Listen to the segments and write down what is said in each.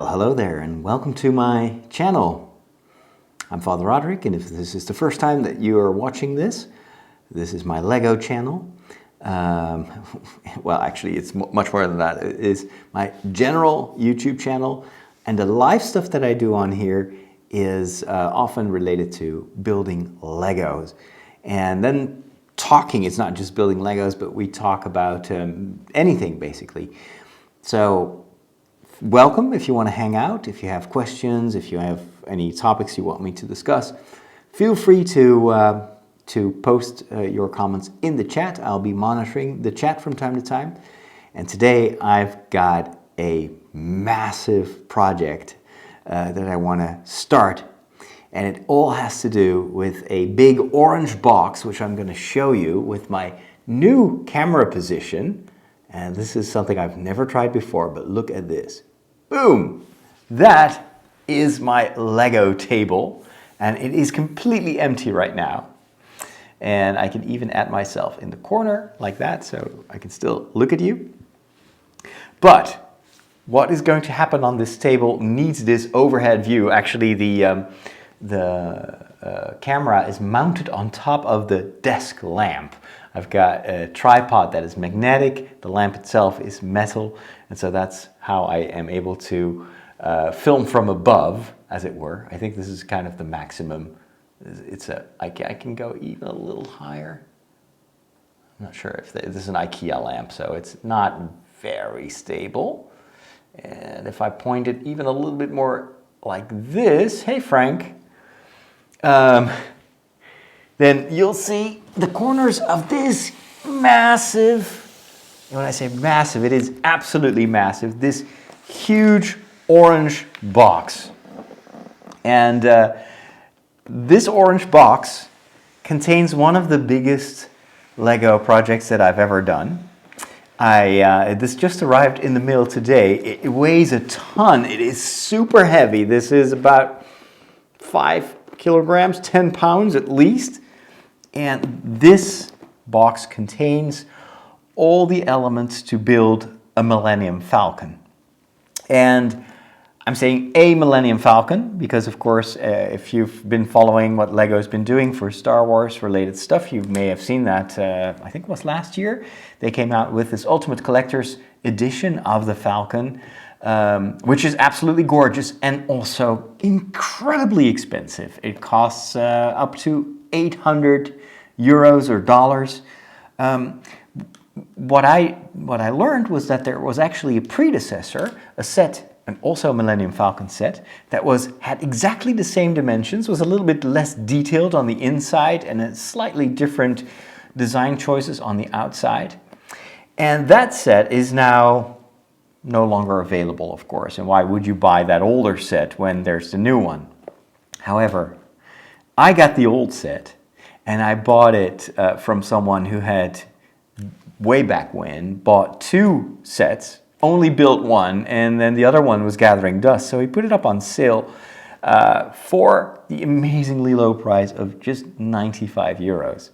Well, hello there and welcome to my channel. I'm Father Roderick, and if this is the first time that you are watching this is my Lego channel. Well, actually it's much more than that. It is my general YouTube channel, and the live stuff that I do on here is often related to building Legos. And then talking, it's not just building Legos, but we talk about anything basically. So welcome if you want to hang out, if you have questions, if you have any topics you want me to discuss. Feel free to post your comments in the chat. I'll be monitoring the chat from time to time. And today I've got a massive project that I want to start. And it all has to do with a big orange box, which I'm going to show you with my new camera position. And this is something I've never tried before, but look at this. Boom! That is my Lego table, and it is completely empty right now. And I can even add myself in the corner like that, so I can still look at you. But what is going to happen on this table needs this overhead view. Actually, the camera is mounted on top of the desk lamp. I've got a tripod that is magnetic, the lamp itself is metal, and so that's how I am able to film from above, as it were. I think this is kind of the maximum. I can go even a little higher. I'm not sure if this is an IKEA lamp, so it's not very stable. And if I point it even a little bit more like this, hey Frank, then you'll see the corners of this massive, and when I say massive, it is absolutely massive, this huge orange box. And this orange box contains one of the biggest Lego projects that I've ever done. This just arrived in the mail today. It weighs a ton. It is super heavy. This is about 5 kilograms, 10 pounds at least. And this box contains all the elements to build a Millennium Falcon. And I'm saying a Millennium Falcon because, of course, if you've been following what Lego's been doing for Star Wars related stuff, you may have seen that, I think it was last year, they came out with this Ultimate Collector's Edition of the Falcon, which is absolutely gorgeous and also incredibly expensive. It costs up to 800 euros or dollars. What I learned was that there was actually a predecessor, a set, and also a Millennium Falcon set, that had exactly the same dimensions, was a little bit less detailed on the inside and a slightly different design choices on the outside. And that set is now no longer available, of course. And why would you buy that older set when there's the new one? However, I got the old set, and I bought it from someone who had, way back when, bought two sets, only built one, and then the other one was gathering dust. So he put it up on sale for the amazingly low price of just 95 euros.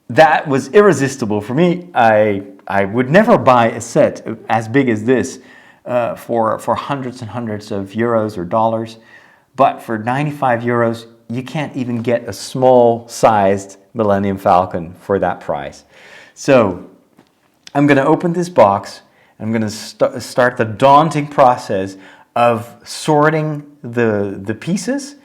That was irresistible for me. I would never buy a set as big as this for hundreds and hundreds of euros or dollars. But for 95 euros, you can't even get a small-sized Millennium Falcon for that price. So I'm going to open this box. I'm going to start the daunting process of sorting the pieces,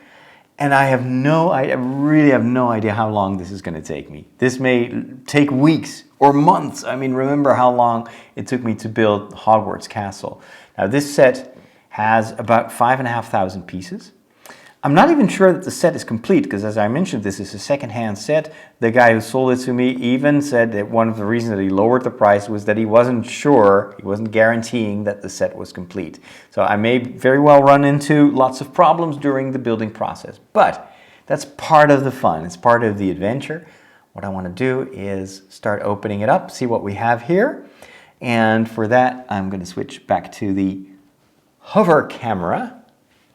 and I really have no idea how long this is going to take me. This may take weeks or months. I mean, remember how long it took me to build Hogwarts Castle. Now, this set has about 5,500 pieces. I'm not even sure that the set is complete because, as I mentioned, this is a second-hand set. The guy who sold it to me even said that one of the reasons that he lowered the price was that he wasn't sure, he wasn't guaranteeing that the set was complete. So I may very well run into lots of problems during the building process. But that's part of the fun. It's part of the adventure. What I want to do is start opening it up, see what we have here. And for that, I'm going to switch back to the hover camera.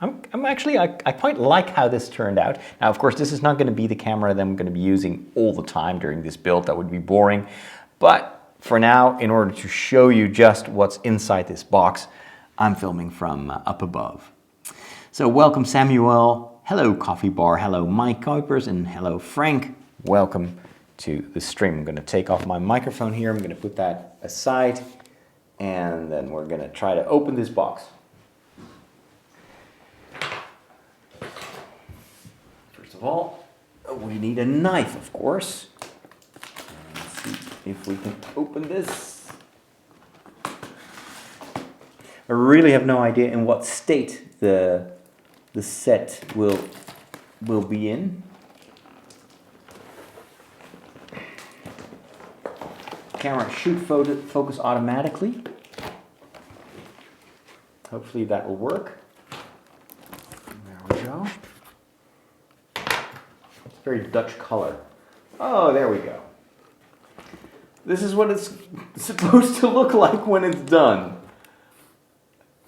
I quite like how this turned out. Now, of course, this is not going to be the camera that I'm going to be using all the time during this build. That would be boring. But for now, in order to show you just what's inside this box, I'm filming from up above. So welcome Samuel, hello Coffee Bar, hello Mike Kuipers, and hello Frank. Welcome to the stream. I'm going to take off my microphone here, I'm going to put that aside, and then we're going to try to open this box. First of all, we need a knife, of course. Let's see if we can open this. I really have no idea in what state the set will be in. Camera should focus automatically. Hopefully that will work. There we go. It's very Dutch color. Oh, there we go. This is what it's supposed to look like when it's done.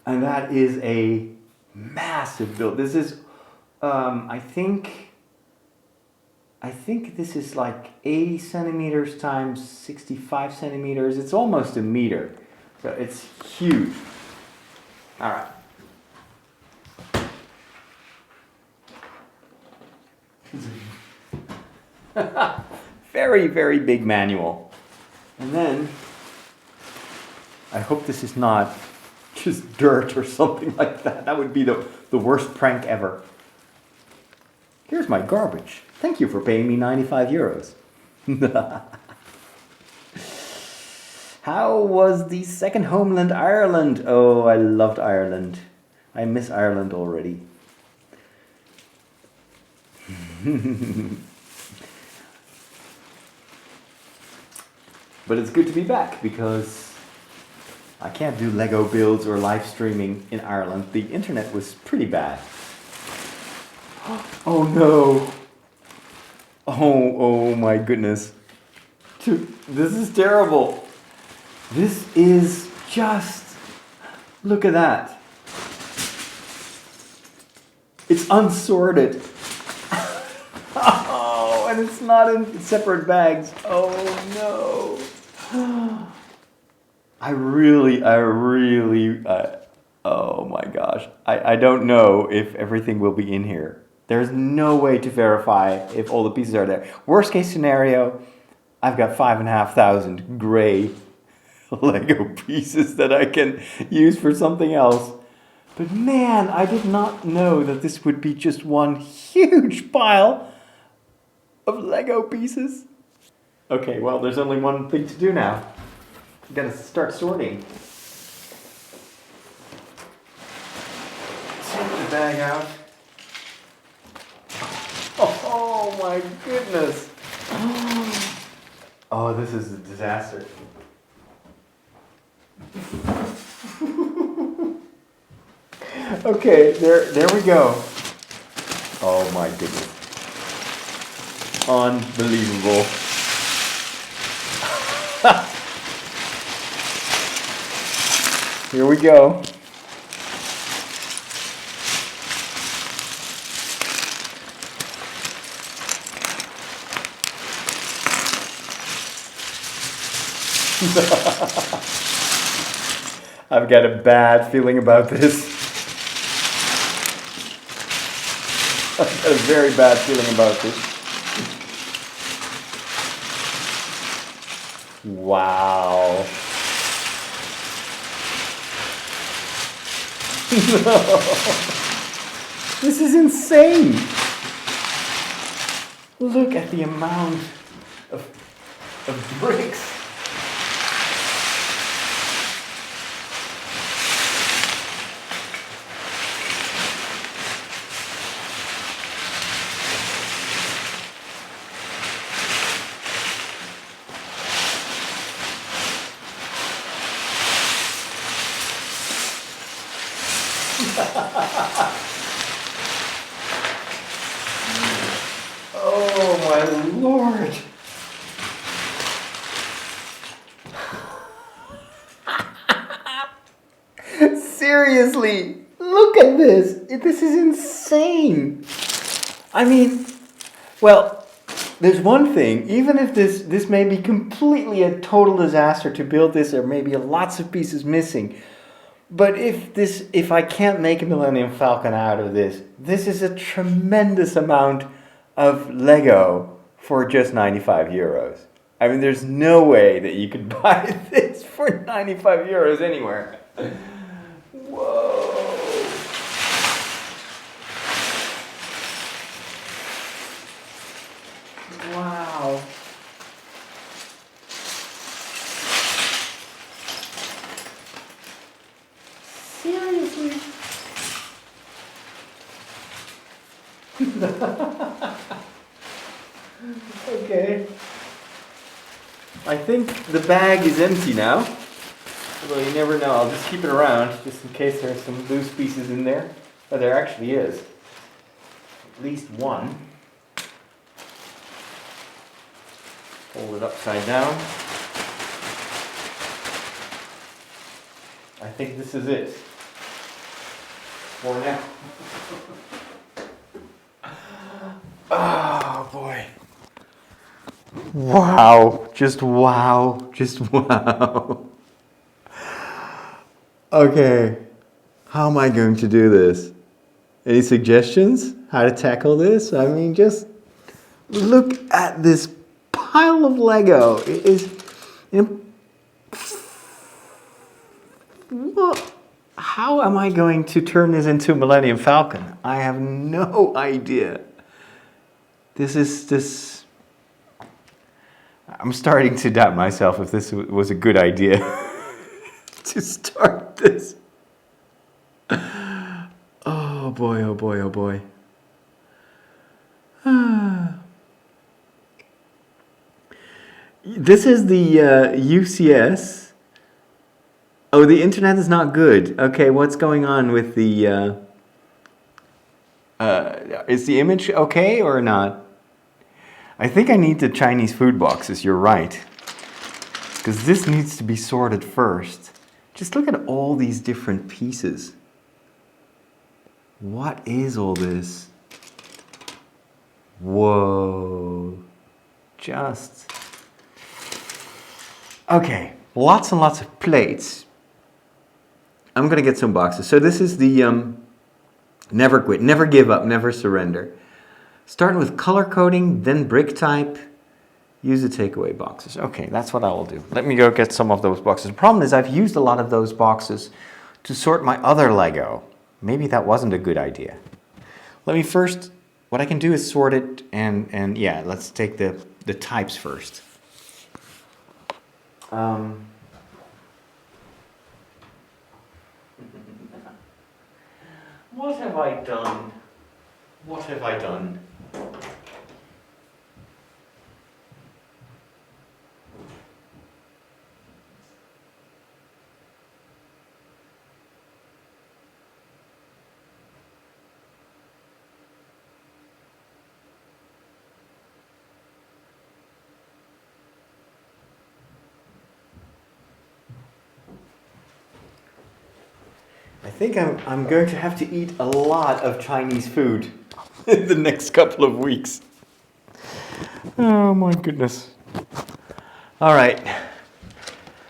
And that is a massive build. This is, I think this is like 80 centimeters times 65 centimeters. It's almost a meter. So it's huge. All right. Very, very big manual. And then, I hope this is not just dirt or something like that. That would be the worst prank ever. Here's my garbage. Thank you for paying me 95 euros. How was the second homeland, Ireland? Oh, I loved Ireland. I miss Ireland already. But it's good to be back because I can't do Lego builds or live streaming in Ireland. The internet was pretty bad. Oh no. Oh my goodness. This is terrible. This is just, look at that. It's unsorted. Oh, and it's not in separate bags. Oh no. Oh my gosh. I don't know if everything will be in here. There's no way to verify if all the pieces are there. Worst case scenario, I've got 5,500 gray Lego pieces that I can use for something else. But man, I did not know that this would be just one huge pile of Lego pieces. Okay, well, there's only one thing to do now. I'm gonna start sorting. Take the bag out. Oh my goodness. Oh, this is a disaster. Okay, there we go. Oh my goodness. Unbelievable. Here we go. I've got a bad feeling about this. I've got a very bad feeling about this. Wow. No. This is insane. Look at the amount of bricks. Oh my Lord. Seriously, look at this. This is insane. I mean, well, there's one thing. Even if this may be completely a total disaster to build this, or maybe lots of pieces missing, But if I can't make a Millennium Falcon out of this, this is a tremendous amount of Lego for just 95 euros. I mean, there's no way that you could buy this for 95 euros anywhere. Whoa. Wow. Seriously? Okay. I think the bag is empty now. Although you never know. I'll just keep it around just in case there's some loose pieces in there. Oh, there actually is. At least one. Fold it upside down. I think this is it. For now. Oh boy. Wow. Just wow. Just wow. Okay. How am I going to do this? Any suggestions? How to tackle this? I mean, just look at this pile of Lego. It is. What? How am I going to turn this into a Millennium Falcon? I have no idea. This. I'm starting to doubt myself if this was a good idea to start this. Oh boy, oh boy, oh boy. This is the UCS. Oh, the internet is not good. Okay, what's going on with the... is the image okay or not? I think I need the Chinese food boxes, you're right. Because this needs to be sorted first. Just look at all these different pieces. What is all this? Whoa. Just... Okay, lots and lots of plates. I'm gonna get some boxes. So this is the never quit, never give up, never surrender. Starting with color coding, then brick type. Use the takeaway boxes. Okay, that's what I will do. Let me go get some of those boxes. The problem is I've used a lot of those boxes to sort my other Lego. Maybe that wasn't a good idea. Let me first, what I can do is sort it and yeah, let's take the types first. What have I done? What have I done? I think I'm going to have to eat a lot of Chinese food in the next couple of weeks. Oh my goodness. All right.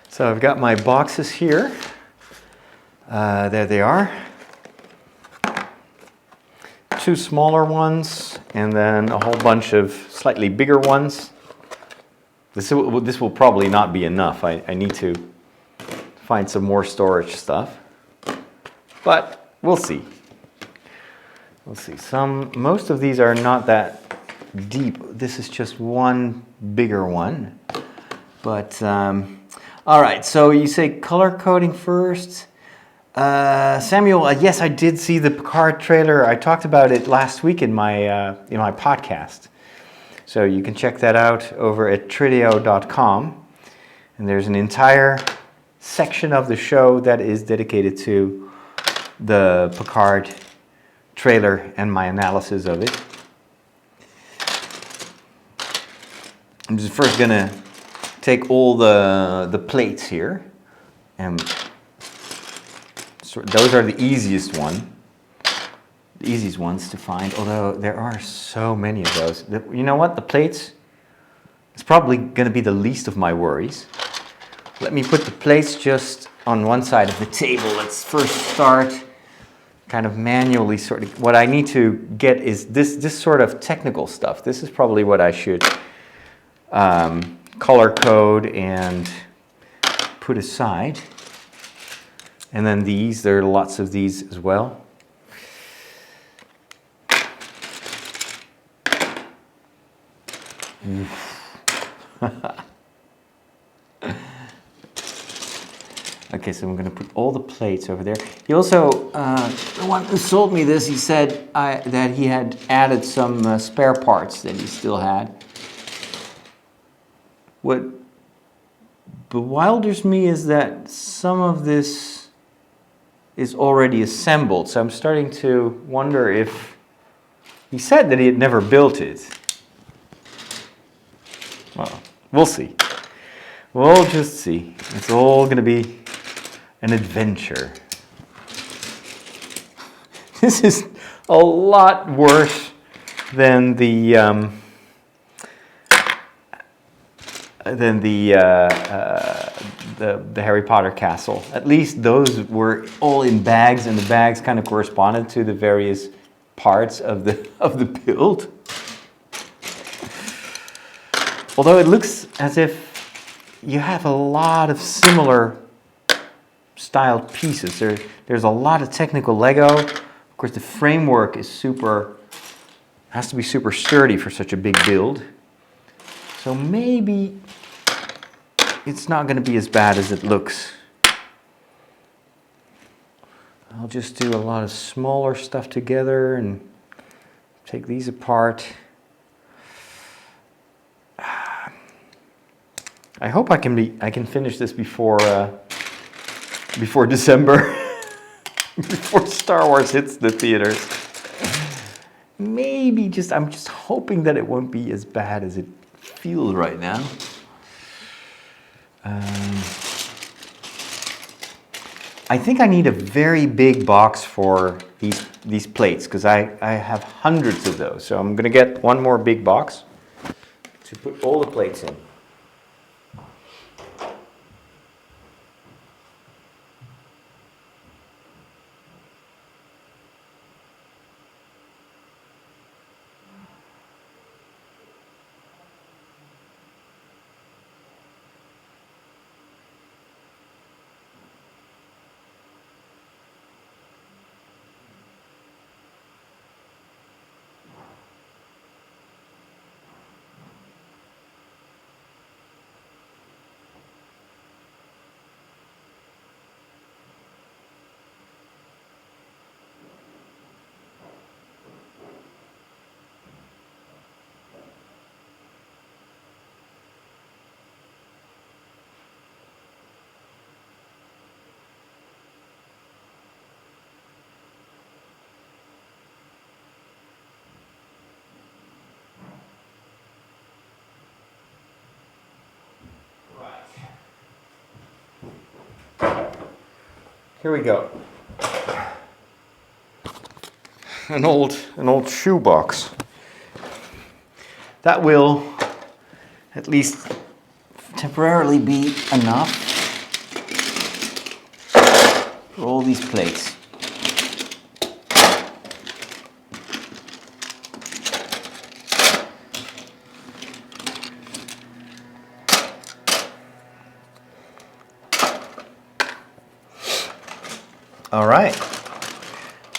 So I've got my boxes here. There they are. Two smaller ones and then a whole bunch of slightly bigger ones. This will probably not be enough. I need to find some more storage stuff. But we'll see. We'll see. Most of these are not that deep. This is just one bigger one. But all right. So you say color coding first, Samuel. Yes, I did see the Picard trailer. I talked about it last week in my podcast. So you can check that out over at tridio.com. And there's an entire section of the show that is dedicated to the Picard trailer and my analysis of it. I'm just first gonna take all the plates here, and so those are the easiest ones to find, although there are so many of those. You know what, the plates is probably gonna be the least of my worries. Let me put the plates just on one side of the table. Let's first start kind of manually sorting. What I need to get is this sort of technical stuff. This is probably what I should color code and put aside. And then these, there are lots of these as well. Okay, so I'm going to put all the plates over there. He also, the one who sold me this, he said that he had added some spare parts that he still had. What bewilders me is that some of this is already assembled, so I'm starting to wonder if he said that he had never built it. Well, we'll see. We'll just see. It's all going to be an adventure. This is a lot worse than the Harry Potter castle. At least those were all in bags, and the bags kind of corresponded to the various parts of the build. Although it looks as if you have a lot of similar styled pieces. There's a lot of technical Lego. Of course, the framework is has to be super sturdy for such a big build. So maybe it's not going to be as bad as it looks. I'll just do a lot of smaller stuff together and take these apart. I hope I can finish this before December, before Star Wars hits the theaters. Maybe I'm just hoping that it won't be as bad as it feels right now. I think I need a very big box for these plates, because I have hundreds of those. So I'm going to get one more big box to put all the plates in. Here we go. An old shoebox. That will at least temporarily be enough for all these plates. All right,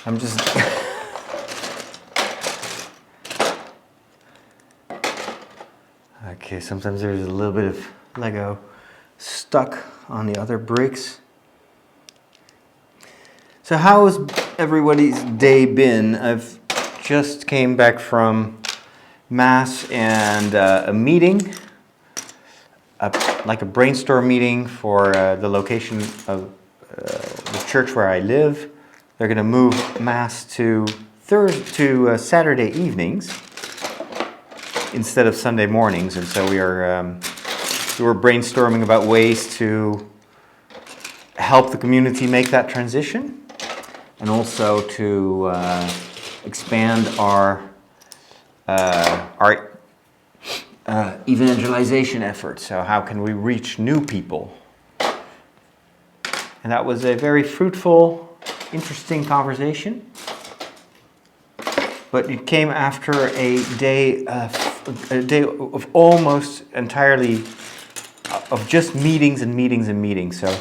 I'm just okay, sometimes there's a little bit of Lego stuck on the other bricks. So how has everybody's day been? I've just came back from Mass and a meeting, like a brainstorm meeting for the location of the church where I live. They're going to move Mass to Saturday evenings instead of Sunday mornings, and so we were brainstorming about ways to help the community make that transition, and also to expand our evangelization efforts. So how can we reach new people? And that was a very fruitful, interesting conversation. But it came after a day of almost entirely of just meetings and meetings and meetings. So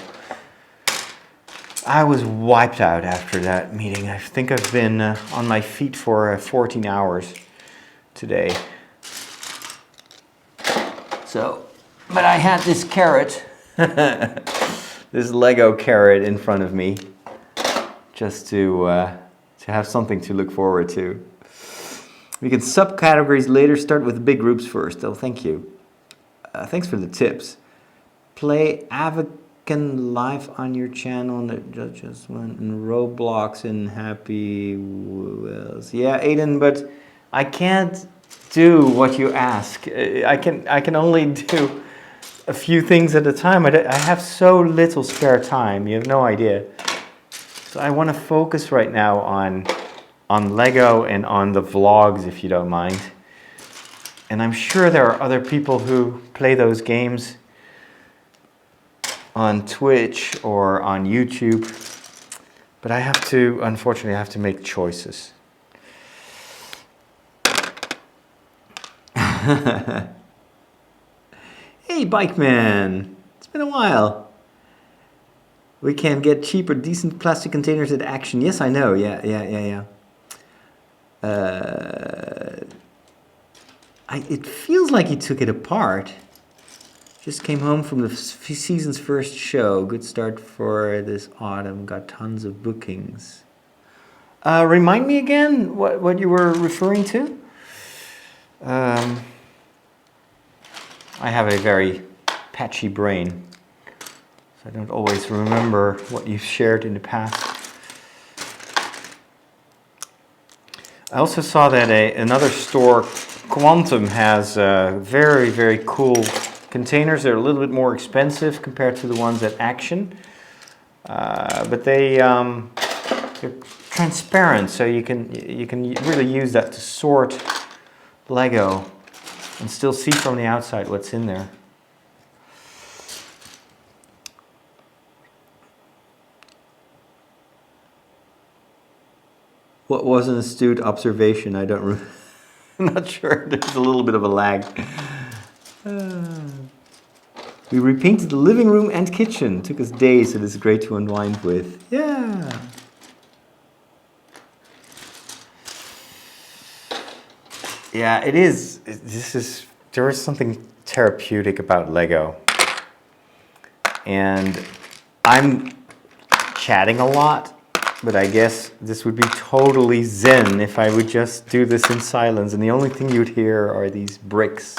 I was wiped out after that meeting. I think I've been on my feet for 14 hours today. So, but I had this carrot, this Lego carrot in front of me, just to have something to look forward to. We can subcategories later, start with the big groups first. Oh, thank you. Thanks for the tips. Play Avacan live on your channel, and just went in Roblox and Happy Wheels. Yeah, Aiden, but I can't do what you ask. I can only do a few things at a time. I have so little spare time. You have no idea. So I want to focus right now on Lego and on the vlogs, if you don't mind. And I'm sure there are other people who play those games on Twitch or on YouTube. But I have to, unfortunately, I have to make choices. Hey, Bike Man! It's been a while. We can get cheaper, decent plastic containers at Action. Yes, I know. Yeah. It feels like he took it apart. Just came home from the season's first show. Good start for this autumn. Got tons of bookings. Remind me again what you were referring to? I have a very patchy brain, so I don't always remember what you've shared in the past. I also saw that another store, Quantum, has very, very cool containers. They're a little bit more expensive compared to the ones at Action, but they're transparent, so you can really use that to sort Lego and still see from the outside what's in there. What was an astute observation? I don't remember. I'm not sure. There's a little bit of a lag. We repainted the living room and kitchen. Took us days, so this is great to unwind with. Yeah. Yeah, it is. There is something therapeutic about Lego. And I'm chatting a lot. But I guess this would be totally zen if I would just do this in silence, and the only thing you'd hear are these bricks.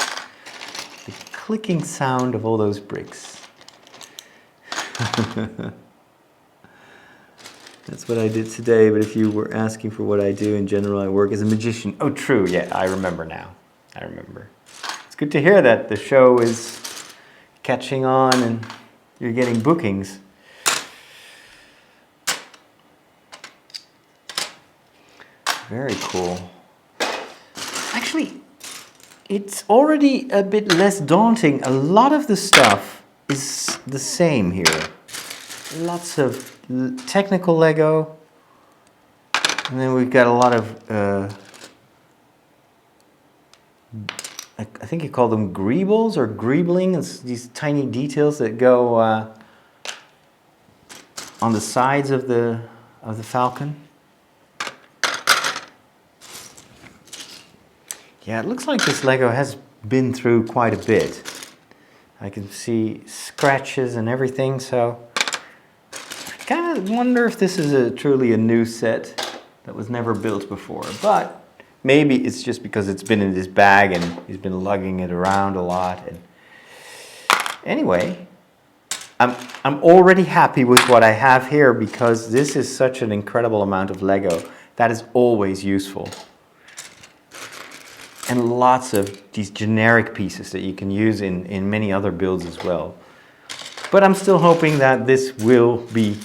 The clicking sound of all those bricks. That's what I did today, but if you were asking for what I do in general, I work as a magician. Oh, true, yeah, I remember now. I remember. It's good to hear that the show is catching on and you're getting bookings. Very cool. Actually, it's already a bit less daunting. A lot of the stuff is the same here. Lots of technical Lego. And then we've got a lot of, I think you call them greebles or greebling. It's these tiny details that go on the sides of the Falcon. Yeah, it looks like this Lego has been through quite a bit. I can see scratches and everything, so I kind of wonder if this is truly a new set that was never built before. But maybe it's just because it's been in this bag and he's been lugging it around a lot. And anyway, I'm already happy with what I have here because this is such an incredible amount of Lego. That is always useful. And lots of these generic pieces that you can use in many other builds as well. But I'm still hoping that this will be,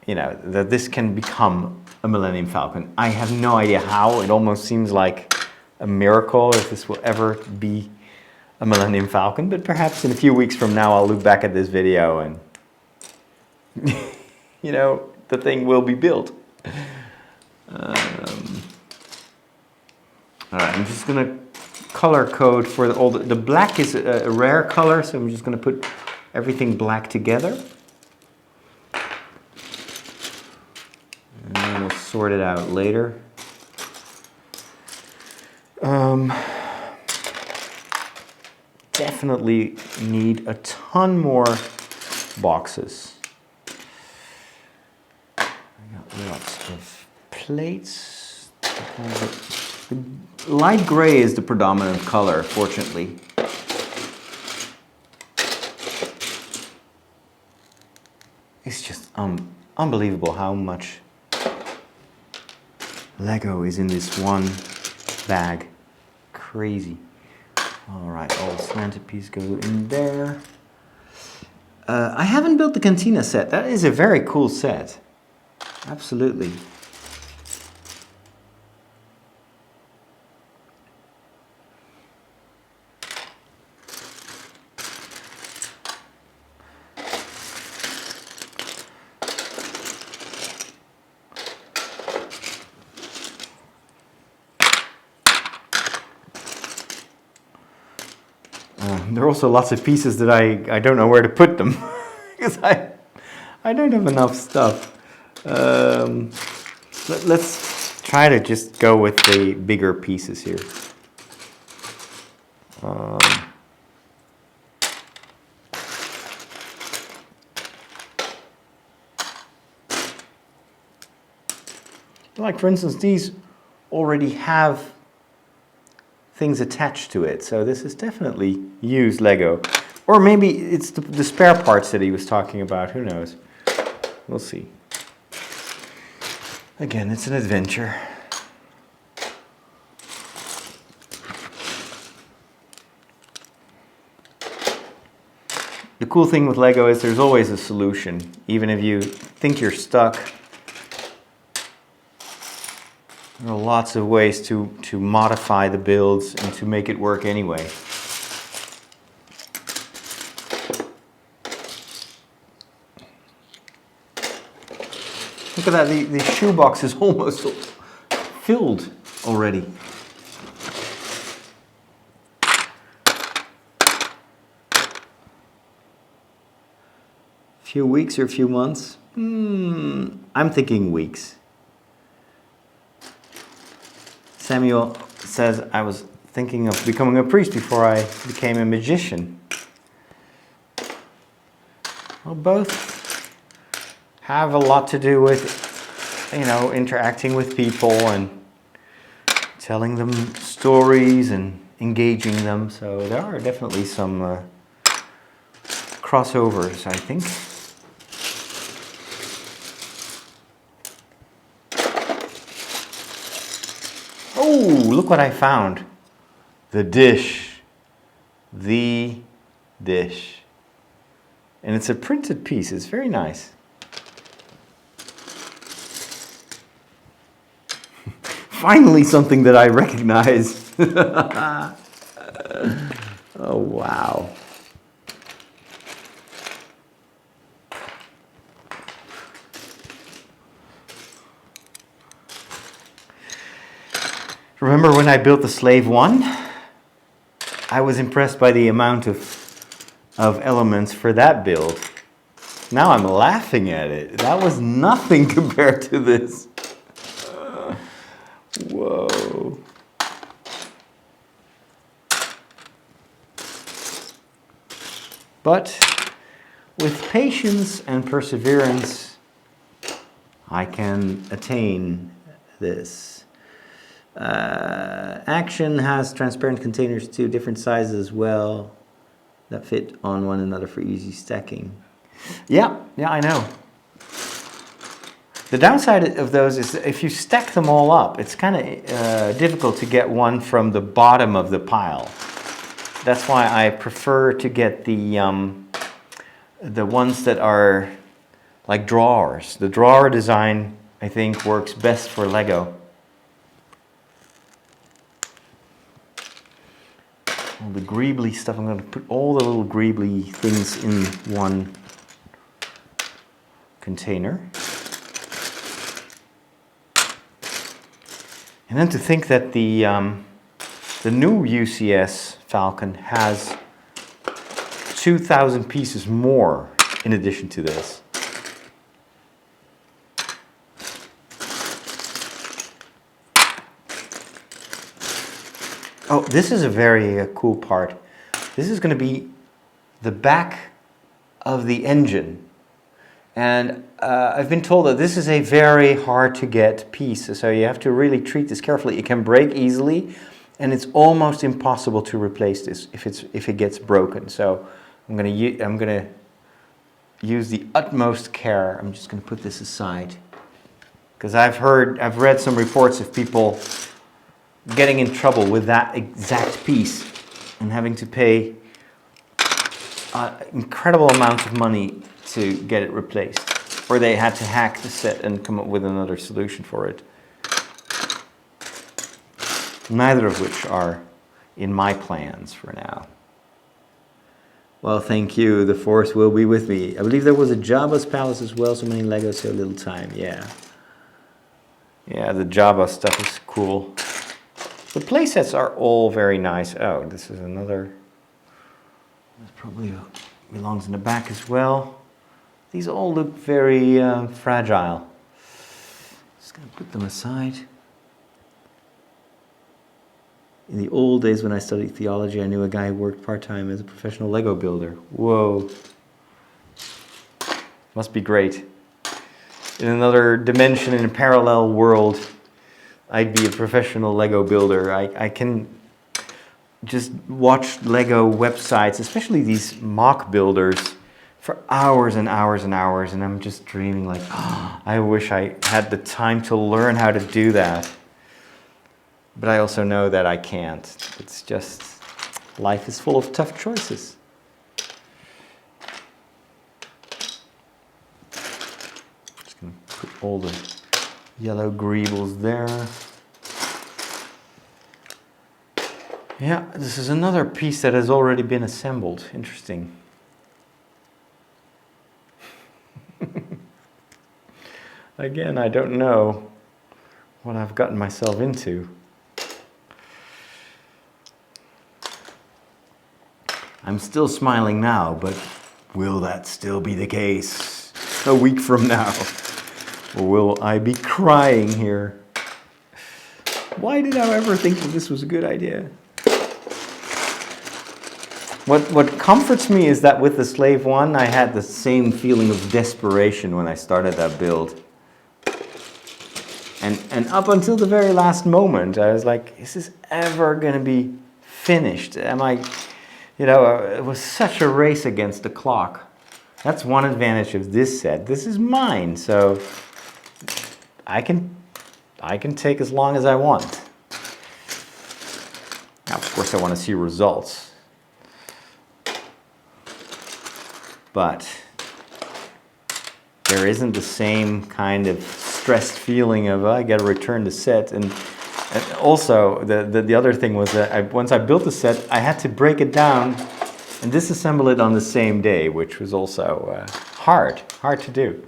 that this can become a Millennium Falcon. I have no idea how. It almost seems like a miracle if this will ever be a Millennium Falcon. But perhaps in a few weeks from now, I'll look back at this video and you know, the thing will be built. All right, I'm just gonna color code for all the black is a rare color, so I'm just gonna put everything black together. And then we'll sort it out later. Definitely need a ton more boxes. I got lots of plates. The light gray is the predominant color, fortunately. It's just unbelievable how much Lego is in this one bag. Crazy. All right, all slanted pieces go in there. I haven't built the Cantina set. That is a very cool set. Absolutely. There are also lots of pieces that I don't know where to put them because I don't have enough stuff. Let's try to just go with the bigger pieces here. Like for instance, these already have things attached to it, so this is definitely used Lego. Or maybe it's the spare parts that he was talking about, who knows. We'll see. Again, it's an adventure. The cool thing with Lego is there's always a solution. Even if you think you're stuck, there are lots of ways to modify the builds and to make it work anyway. Look at that, the shoebox is almost filled already. Few weeks or a few months? I'm thinking weeks. Samuel says I was thinking of becoming a priest before I became a magician. Well, both have a lot to do with, you know, interacting with people and telling them stories and engaging them. So there are definitely some crossovers, I think. Oh, look what I found. The dish. The dish. And it's a printed piece. It's very nice. Finally something that I recognize. Oh, wow. Remember when I built the Slave 1? I was impressed by the amount of elements for that build. Now I'm laughing at it. That was nothing compared to this. Whoa. But with patience and perseverance, I can attain this. Action has transparent containers too, different sizes as well, that fit on one another for easy stacking. Yeah, I know. The downside of those is that if you stack them all up, it's kind of difficult to get one from the bottom of the pile. That's why I prefer to get the ones that are like drawers. The drawer design, I think, works best for Lego. All the greebly stuff, I'm going to put all the little greebly things in one container. And then to think that the new UCS Falcon has 2,000 pieces more in addition to this. Oh, this is a very cool part. This is going to be the back of the engine. And I've been told that this is a very hard to get piece, so you have to really treat this carefully. It can break easily, and it's almost impossible to replace this if it gets broken. So I'm gonna use the utmost care. I'm just gonna put this aside because I've read some reports of people getting in trouble with that exact piece and having to pay incredible amounts of money to get it replaced, or they had to hack the set and come up with another solution for it. Neither of which are in my plans for now. Well, thank you. The force will be with me. I believe there was a Jabba's palace as well. So many Legos, so little time. Yeah. Yeah, the Jabba stuff is cool. The playsets are all very nice. Oh, this is another. This probably belongs in the back as well. These all look very fragile. Just gonna put them aside. In the old days when I studied theology, I knew a guy who worked part-time as a professional Lego builder. Whoa. Must be great. In another dimension, in a parallel world, I'd be a professional Lego builder. I can just watch Lego websites, especially these mock builders, for hours and hours and hours, and I'm just dreaming like, oh, I wish I had the time to learn how to do that. But I also know that I can't. It's just, life is full of tough choices. Just gonna put all the yellow greebles there. Yeah, this is another piece that has already been assembled. Interesting. Again, I don't know what I've gotten myself into. I'm still smiling now, but will that still be the case a week from now? Or will I be crying here? Why did I ever think that this was a good idea? What comforts me is that with the Slave 1, I had the same feeling of desperation when I started that build. And up until the very last moment, I was like, is this ever going to be finished? Am I, you know, it was such a race against the clock. That's one advantage of this set. This is mine, so I can take as long as I want. Now, of course, I want to see results. But there isn't the same kind of stressed feeling of, oh, I got to return the set. And also, the other thing was that once I built the set, I had to break it down and disassemble it on the same day, which was also hard to do.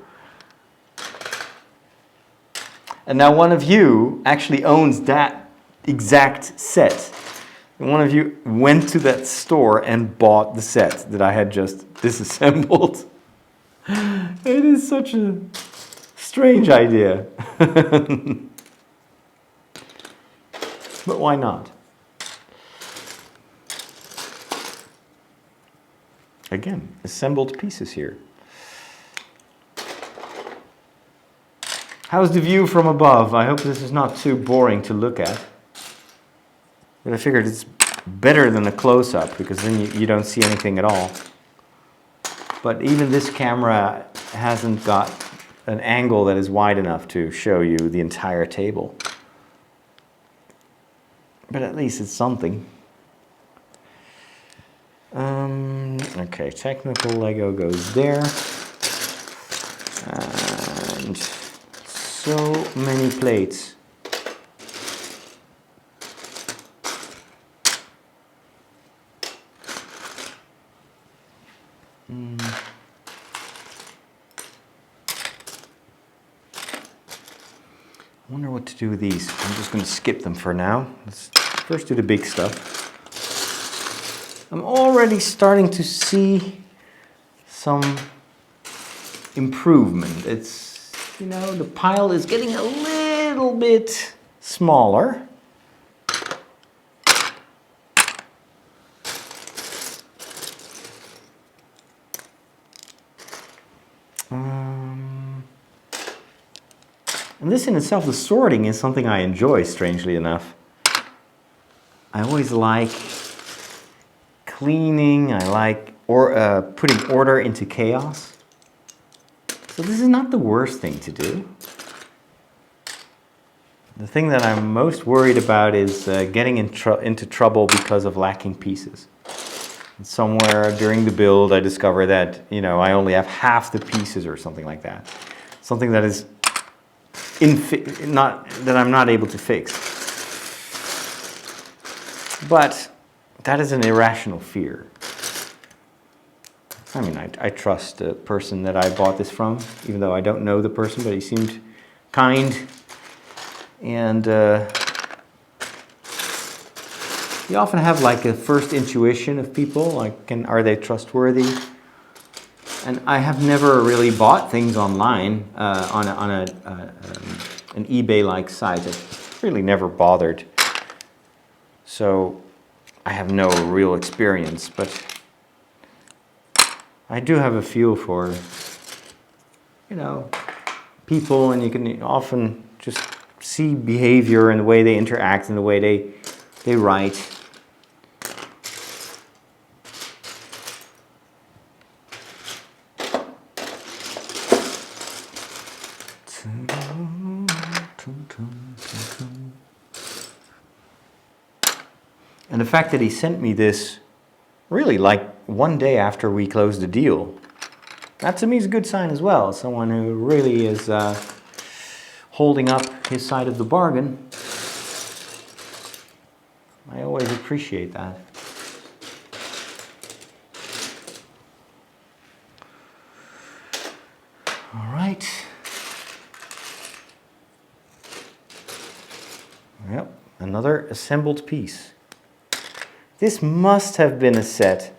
And now one of you actually owns that exact set. And one of you went to that store and bought the set that I had just disassembled. It is such a strange idea. But why not? Again, assembled pieces here. How's the view from above? I hope this is not too boring to look at. But I figured it's better than a close-up because then you don't see anything at all. But even this camera hasn't got an angle that is wide enough to show you the entire table. But at least it's something. Okay, technical Lego goes there. And so many plates. what to do with these. I'm just going to skip them for now. Let's first do the big stuff. I'm already starting to see some improvement. It's, you know, the pile is getting a little bit smaller. And this in itself, the sorting is something I enjoy, strangely enough. I always like cleaning, I like putting order into chaos. So this is not the worst thing to do. The thing that I'm most worried about is getting into trouble because of lacking pieces. And somewhere during the build I discover that, you know, I only have half the pieces or something like that. Something that is that I'm not able to fix. But that is an irrational fear. I mean, I trust the person that I bought this from, even though I don't know the person, but he seemed kind. And you often have like a first intuition of people, like are they trustworthy? And I have never really bought things online on an eBay-like site. I've really never bothered. So I have no real experience, but I do have a feel for, you know, people, and you can often just see behavior and the way they interact and the way they write. And the fact that he sent me this really like one day after we closed the deal, that to me is a good sign as well. Someone who really is holding up his side of the bargain. I always appreciate that. All right. Yep, another assembled piece. This must have been a set.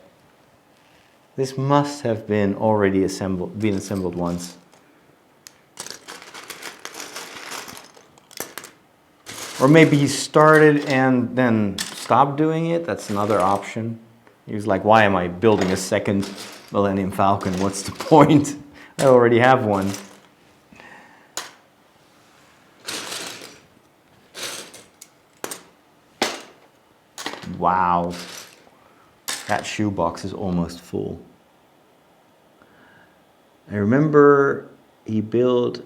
This must have been already assembled once. Or maybe he started and then stopped doing it. That's another option. He was like, why am I building a second Millennium Falcon? What's the point? I already have one. Wow, that shoebox is almost full. I remember he built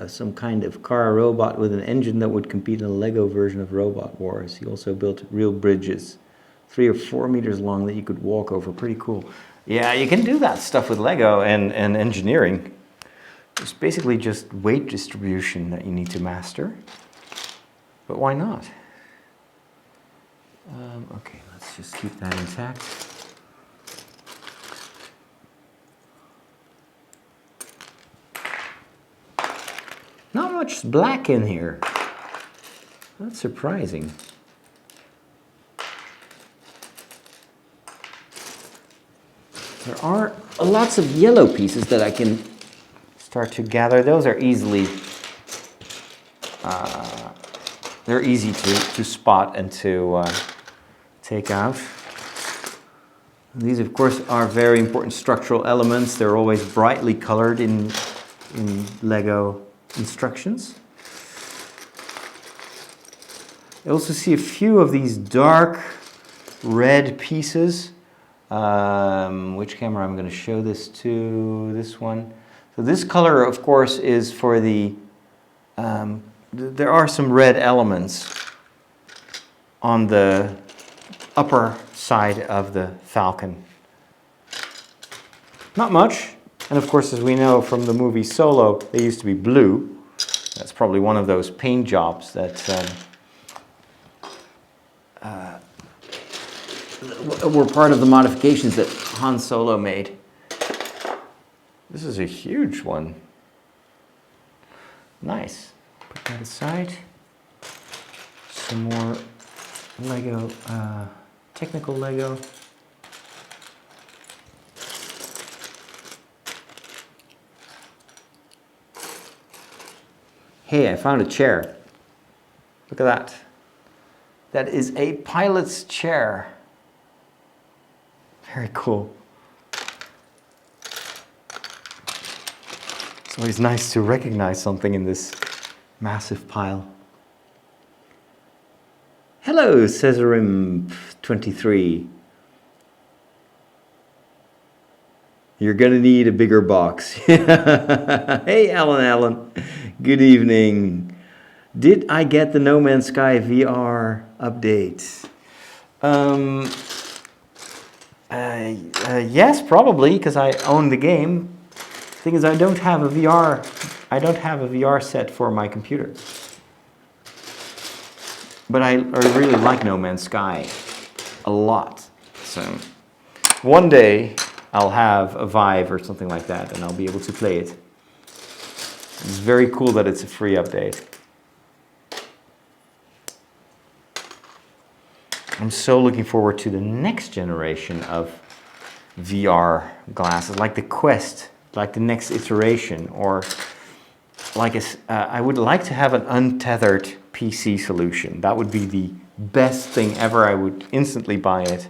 some kind of car robot with an engine that would compete in a Lego version of Robot Wars. He also built real bridges, 3 or 4 meters long that you could walk over. Pretty cool. Yeah, you can do that stuff with Lego and engineering. It's basically just weight distribution that you need to master. But why not? Okay, let's just keep that intact. Not much black in here. That's surprising. There are lots of yellow pieces that I can start to gather. Those are easily, they're easy to spot and to take out. These, of course, are very important structural elements. They're always brightly colored in Lego instructions. I also see a few of these dark red pieces. Which camera I'm going to show this to? This one. So this color, of course, is for the, there are some red elements on the upper side of the Falcon. Not much. And of course, as we know from the movie Solo, they used to be blue. That's probably one of those paint jobs that were part of the modifications that Han Solo made. This is a huge one. Nice. Put that aside. Some more Lego, technical Lego. Hey, I found a chair. Look at that. That is a pilot's chair. Very cool. It's always nice to recognize something in this massive pile. Hello, Cesarim23. You're gonna need a bigger box. Hey, Alan. Good evening. Did I get the No Man's Sky VR update? Yes, probably, because I own the game. Thing is, I don't have a VR set for my computer. But I really like No Man's Sky a lot. So one day I'll have a Vive or something like that and I'll be able to play it. It's very cool that it's a free update. I'm so looking forward to the next generation of VR glasses, like the Quest, like the next iteration, or like I would like to have an untethered PC solution. That would be the best thing ever. I would instantly buy it.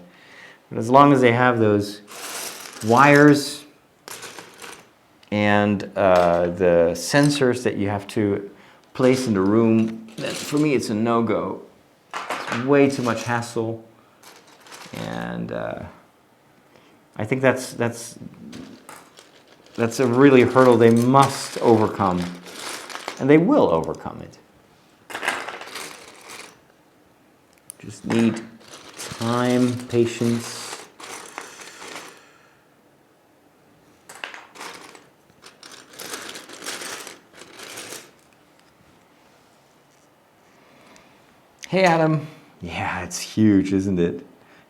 But as long as they have those wires and the sensors that you have to place in the room, then for me it's a no-go. It's way too much hassle, and I think that's a really hurdle they must overcome, and they will overcome it. Just need time, patience. Hey Adam. Yeah, it's huge, isn't it?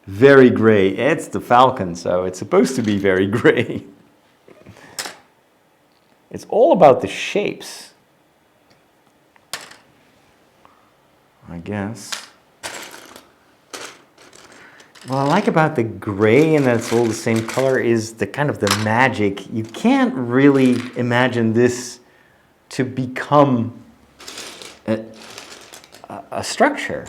Very gray. It's the Falcon, so it's supposed to be very gray. It's all about the shapes, I guess. What I like about the gray and that it's all the same color is the kind of the magic. You can't really imagine this to become a structure.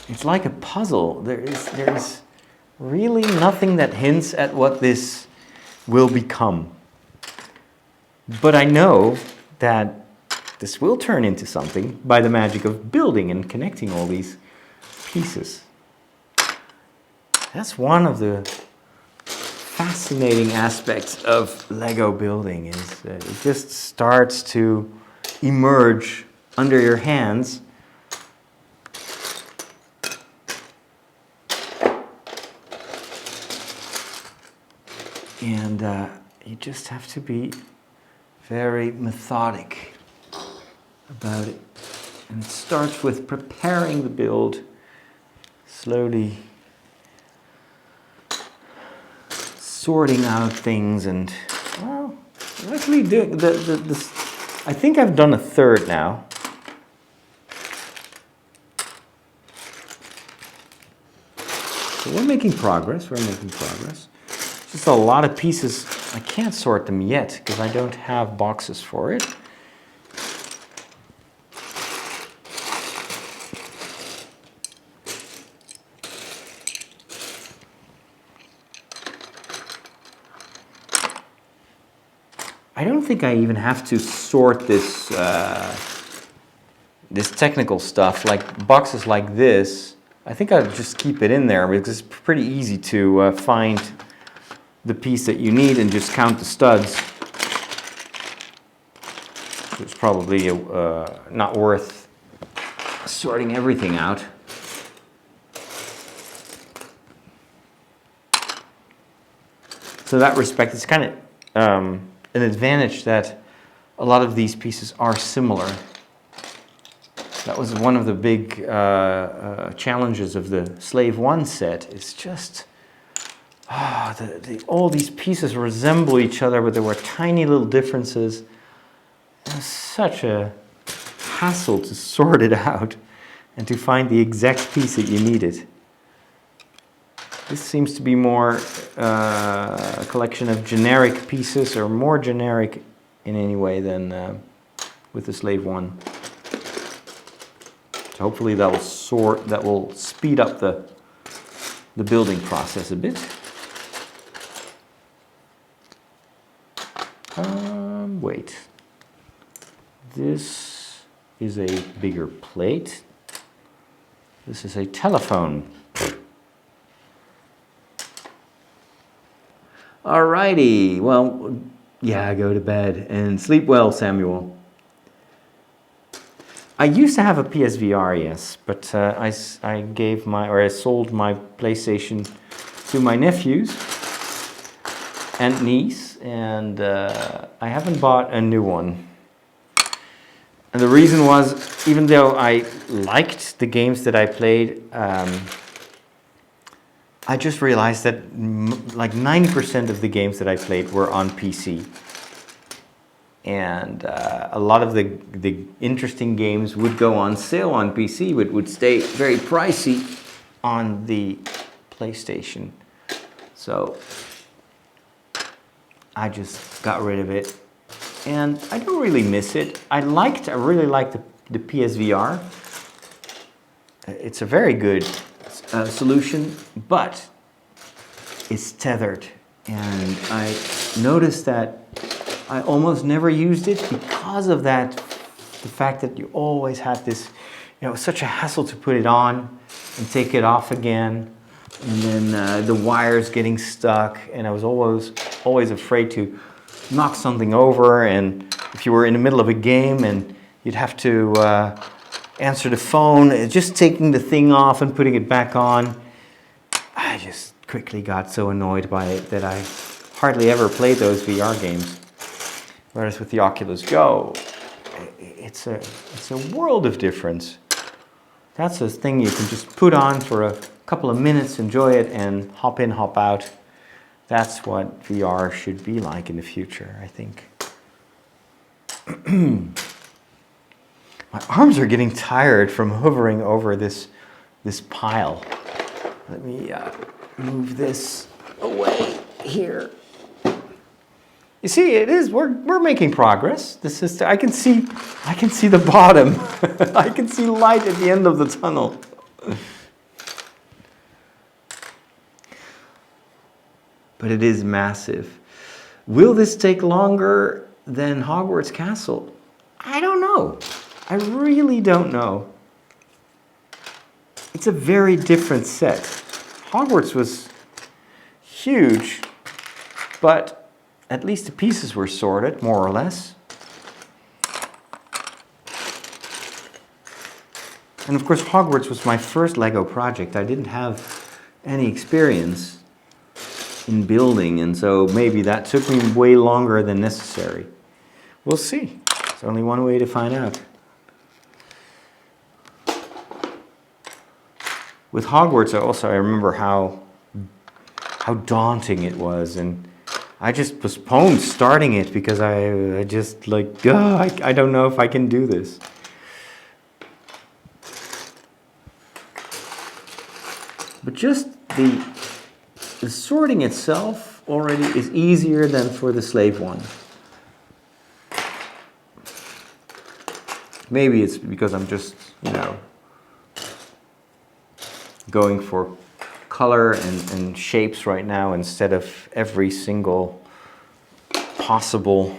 It's like a puzzle. There is really nothing that hints at what this will become. But I know that this will turn into something by the magic of building and connecting all these pieces. That's one of the fascinating aspects of Lego building, is it just starts to emerge under your hands. And you just have to be very methodic about it. And it starts with preparing the build, slowly sorting out things, and well, I'm actually doing this. I think I've done a third now. So we're making progress. Just a lot of pieces. I can't sort them yet because I don't have boxes for it. I don't think I even have to sort this this technical stuff, like boxes like this. I think I'll just keep it in there because it's pretty easy to find the piece that you need and just count the studs. It's probably not worth sorting everything out. So in that respect, it's kind of an advantage that a lot of these pieces are similar. That was one of the big challenges of the Slave 1 set. It's just all these pieces resemble each other, but there were tiny little differences. It's such a hassle to sort it out and to find the exact piece that you needed. This seems to be more a collection of generic pieces, or more generic in any way than with the Slave 1. So hopefully that will speed up the building process a bit. Wait. This is a bigger plate. This is a telephone. Alrighty, well, yeah, go to bed and sleep well, Samuel. I used to have a PSVR, yes, but I sold my PlayStation to my nephews and niece, and I haven't bought a new one. And the reason was, even though I liked the games that I played, I just realized that like 90% of the games that I played were on PC. And a lot of the interesting games would go on sale on PC, but would stay very pricey on the PlayStation. So I just got rid of it. And I don't really miss it. I really liked the PSVR. It's a very good solution, but it's tethered. And I noticed that I almost never used it because of that, the fact that you always had this, it was such a hassle to put it on and take it off again. And then the wires getting stuck, and I was always afraid to knock something over, and if you were in the middle of a game and you'd have to answer the phone, just taking the thing off and putting it back on, I just quickly got so annoyed by it that I hardly ever played those VR games. Whereas with the Oculus Go, it's a world of difference. That's a thing you can just put on for a couple of minutes, enjoy it, and hop in, hop out. That's what VR should be like in the future, I think. My arms are getting tired from hovering over this pile. Let me move this away here. You see, we're making progress. This is I can see the bottom. I can see light at the end of the tunnel. But it is massive. Will this take longer than Hogwarts Castle? I don't know. I really don't know. It's a very different set. Hogwarts was huge, but at least the pieces were sorted, more or less. And of course, Hogwarts was my first Lego project. I didn't have any experience in building, and so maybe that took me way longer than necessary. We'll see. There's only one way to find out. With Hogwarts, I remember how daunting it was, and I just postponed starting it because I just like, I don't know if I can do this. But just the sorting itself already is easier than for the Slave one. Maybe it's because I'm just, going for color and shapes right now instead of every single possible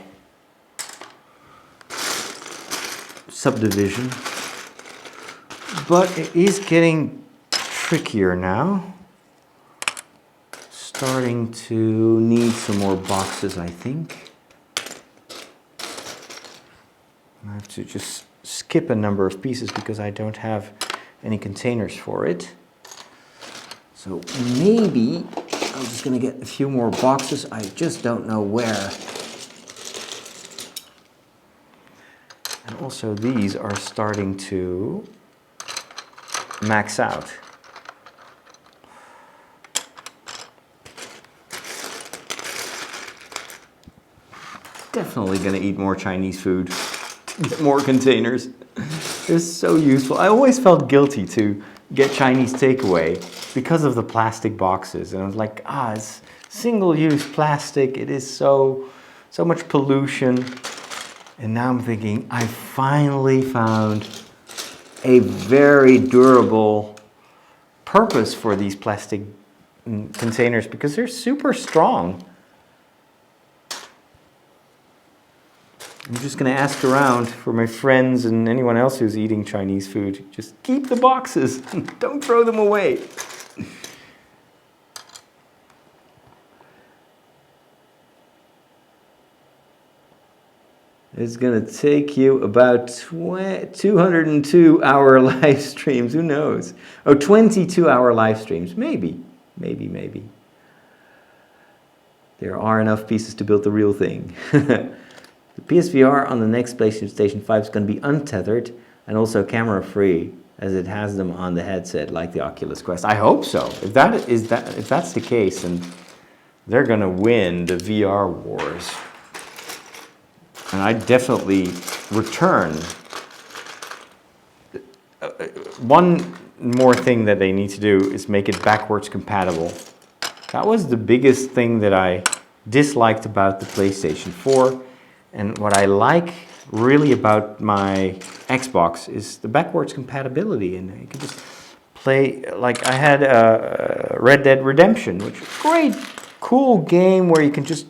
subdivision. But it is getting trickier now. Starting to need some more boxes, I think. I have to just skip a number of pieces because I don't have any containers for it. So maybe I'm just going to get a few more boxes. I just don't know where. And also these are starting to max out. Definitely going to eat more Chinese food. More containers. They're so useful. I always felt guilty to get Chinese takeaway because of the plastic boxes. And I was like, it's single-use plastic. It is so much pollution. And now I'm thinking, I finally found a very durable purpose for these plastic containers because they're super strong. I'm just going to ask around for my friends and anyone else who's eating Chinese food. Just keep the boxes. Don't throw them away. It's going to take you about 202-hour live streams. Who knows? Oh, 22-hour live streams. Maybe. There are enough pieces to build the real thing. The PSVR on the next PlayStation 5 is going to be untethered and also camera free, as it has them on the headset like the Oculus Quest. I hope so. If that's the case, then they're going to win the VR wars. And I definitely return. One more thing that they need to do is make it backwards compatible. That was the biggest thing that I disliked about the PlayStation 4. And what I like really about my Xbox is the backwards compatibility. And you can just play, like I had Red Dead Redemption, which is a great, cool game where you can just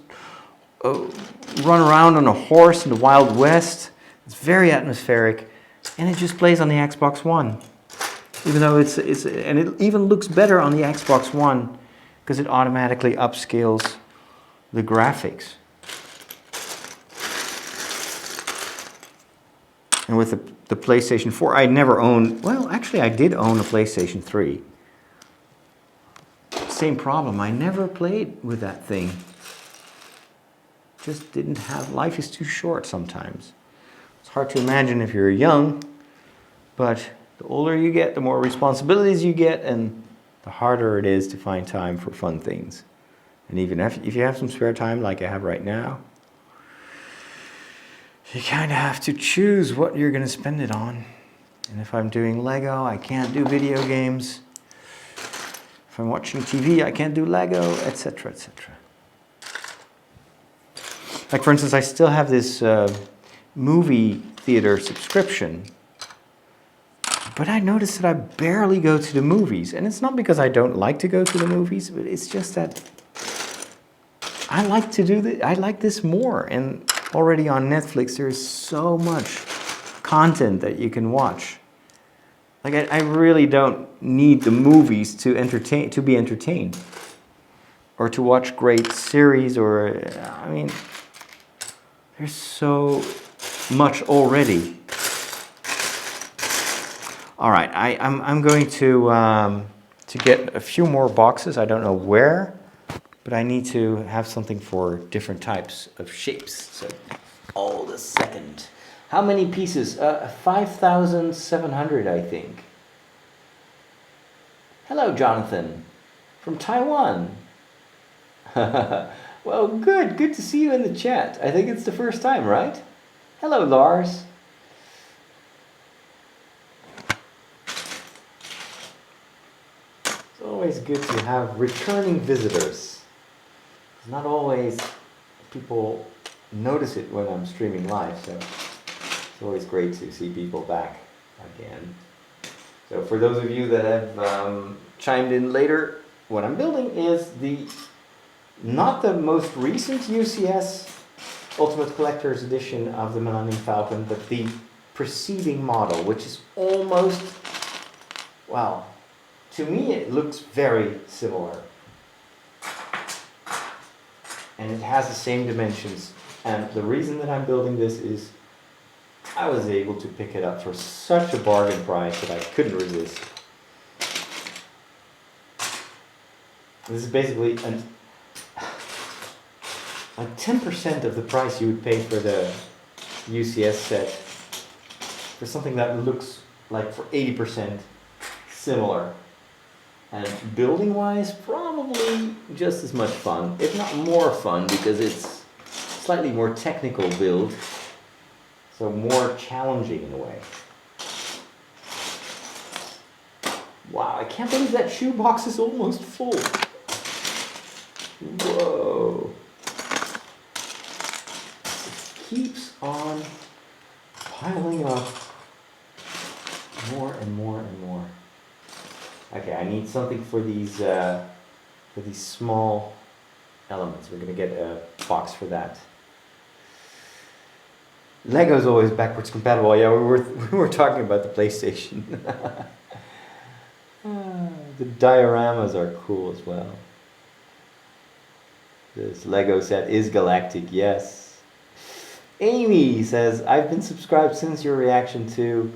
run around on a horse in the Wild West. It's very atmospheric, and it just plays on the Xbox One. Even though and it even looks better on the Xbox One because it automatically upscales the graphics. And with the PlayStation 4, I never owned, well, actually I did own a PlayStation 3. Same problem, I never played with that thing. Just didn't have, life is too short sometimes. It's hard to imagine if you're young, but the older you get, the more responsibilities you get, and the harder it is to find time for fun things. And even if you have some spare time like I have right now, you kind of have to choose what you're going to spend it on. And if I'm doing Lego, I can't do video games. If I'm watching TV, I can't do Lego, etc., etc. Like, for instance, I still have this movie theater subscription. But I noticed that I barely go to the movies. And it's not because I don't like to go to the movies, but it's just that I like to do I like this more. And already on Netflix, there is so much content that you can watch. Like, I really don't need the movies to be entertained, or to watch great series, or I mean, there's so much already. All right, I'm going to get a few more boxes. I don't know where. But I need to have something for different types of shapes. So, hold a second. How many pieces? 5,700, I think. Hello, Jonathan, from Taiwan. Well, good to see you in the chat. I think it's the first time, right? Hello, Lars. It's always good to have returning visitors. Not always people notice it when I'm streaming live, so it's always great to see people back again. So for those of you that have chimed in later, what I'm building is not the most recent UCS Ultimate Collector's Edition of the Millennium Falcon, but the preceding model, which is almost, well, to me it looks very similar. And it has the same dimensions. And the reason that I'm building this is I was able to pick it up for such a bargain price that I couldn't resist. This is basically like 10% of the price you would pay for the UCS set for something that looks like for 80% similar. And building-wise, probably just as much fun, if not more fun, because it's slightly more technical build. So more challenging in a way. Wow, I can't believe that shoebox is almost full. Whoa. It keeps on piling up more and more and more. Okay, I need something for these small elements. We're gonna get a box for that. Lego's always backwards compatible. Yeah, we were talking about the PlayStation. The dioramas are cool as well. This Lego set is galactic, yes. Amy says, I've been subscribed since your reaction to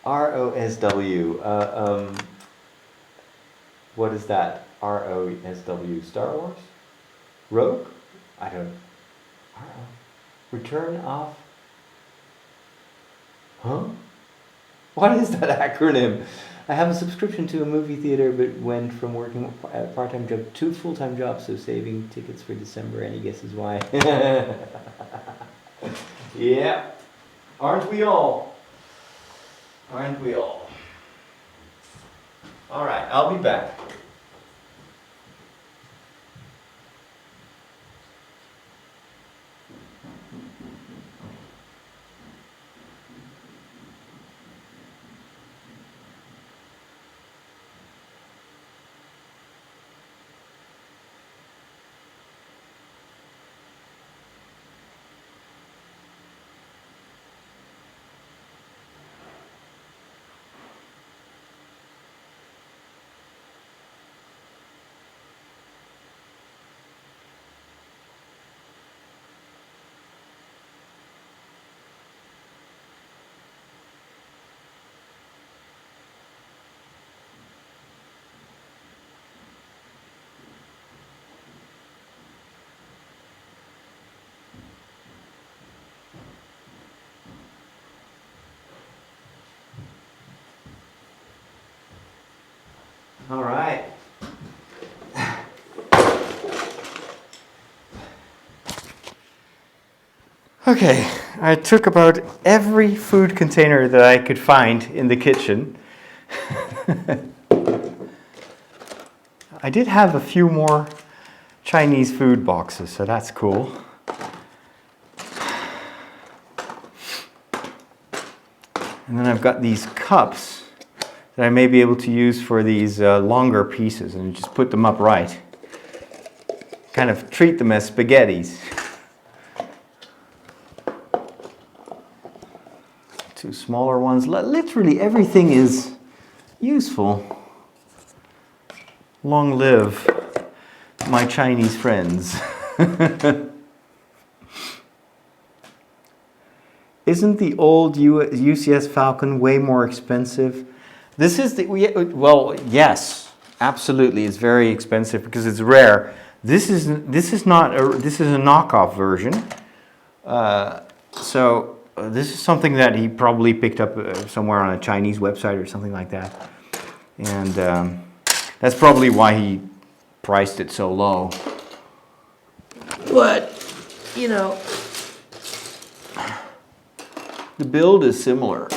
ROSW. What is that? ROSW? Star Wars? Rogue? I don't know. Return of? Huh? What is that acronym? I have a subscription to a movie theater, but went from working a part-time job to full-time jobs, so saving tickets for December. Any guesses why? Yeah. Aren't we all? Aren't we all? All right, I'll be back. All right. Okay, I took about every food container that I could find in the kitchen. I did have a few more Chinese food boxes, so that's cool. And then I've got these cups that I may be able to use for these longer pieces, and just put them upright. Kind of treat them as spaghettis. Two smaller ones. Literally everything is useful. Long live my Chinese friends. Isn't the old UCS Falcon way more expensive? This is the, well, yes, absolutely. It's very expensive because it's rare. This is a knockoff version. So this is something that he probably picked up somewhere on a Chinese website or something like that. And that's probably why he priced it so low. But, you know, the build is similar.